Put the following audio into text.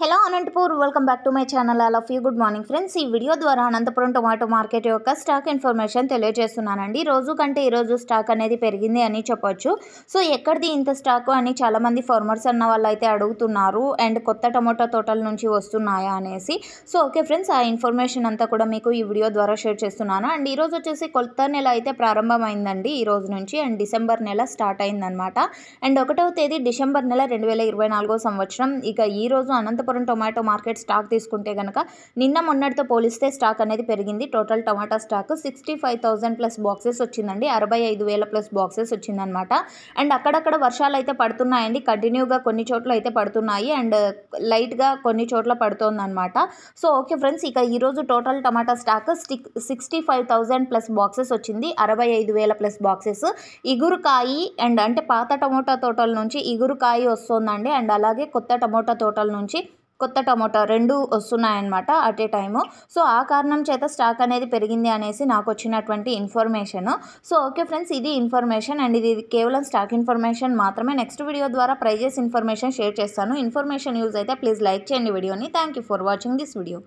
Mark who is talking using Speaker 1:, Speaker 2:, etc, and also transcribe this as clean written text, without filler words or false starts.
Speaker 1: Hello Anantapur welcome back to my channel. All of you good morning friends. ఈ video ద్వారా Anantapuram tomato market యొక్క stock information తెలియజేస్తున్నానండి. రోజు కంటే ఈరోజు స్టాక్ అనేది పెరిగింది అని చెప్పొచ్చు. సో ఎక్కడిది ఇంత స్టాక్ అని చాలామంది ఫార్మర్స్ అన్న వాళ్ళు అయితే అడుగుతున్నారు, అండ్ కొత్త టొమాటో తోటల నుంచి వస్తున్నాయా అనేసి. సో ఓకే ఫ్రెండ్స్, ఆ ఇన్ఫర్మేషన్ అంతా కూడా మీకు ఈ వీడియో ద్వారా షేర్ చేస్తున్నాను. అండ్ ఈరోజు వచ్చేసి కొత్త నెల అయితే ప్రారంభమైందండి ఈ రోజు నుంచి, అండ్ డిసెంబర్ నెల స్టార్ట్ అయిందనమాట. అండ్ 1వ తేదీ డిసెంబర్ నెల 2024 సంవత్సరం. ఇక ఈ రోజు అనంతపురం టొమాటో మార్కెట్ స్టాక్ తీసుకుంటే కనుక నిన్న మొన్నటితో పోలిస్తే స్టాక్ అనేది పెరిగింది. Total tomato stock 65,000 plus boxes వచ్చిందండి. 65,000 ప్లస్ బాక్సెస్ వచ్చిందనమాట. అండ్ అక్కడక్కడ వర్షాలు అయితే పడుతున్నాయండి, కంటిన్యూగా కొన్ని చోట్ల అయితే పడుతున్నాయి, అండ్ లైట్గా కొన్ని చోట్ల పడుతుందన్నమాట. సో ఓకే ఫ్రెండ్స్, ఇక ఈరోజు టోటల్ టమాటా స్టాక్ 65,000 ప్లస్ బాక్సెస్ వచ్చింది. 65,000 ప్లస్ బాక్సెస్. ఇగురుకాయి అండ్ అంటే పాత టమోటా తోటల నుంచి ఇగురుకాయి వస్తుందండి, అండ్ అలాగే కొత్త టమోటా తోటల నుంచి కొత్త టమోటా రెండు వస్తున్నాయన్నమాట అట్ ఏ టైము. సో ఆ కారణం చేత స్టాక్ అనేది పెరిగింది అనేసి నాకు వచ్చినటువంటి ఇన్ఫర్మేషన్. సో ఓకే ఫ్రెండ్స్, ఇది ఇన్ఫర్మేషన్, అండ్ ఇది కేవలం స్టాక్ ఇన్ఫర్మేషన్ మాత్రమే. నెక్స్ట్ వీడియో ద్వారా ప్రైజెస్ ఇన్ఫర్మేషన్ షేర్ చేస్తాను. ఇన్ఫర్మేషన్ యూజ్ అయితే ప్లీజ్ లైక్ చేయండి వీడియోని. Thank you for watching this video.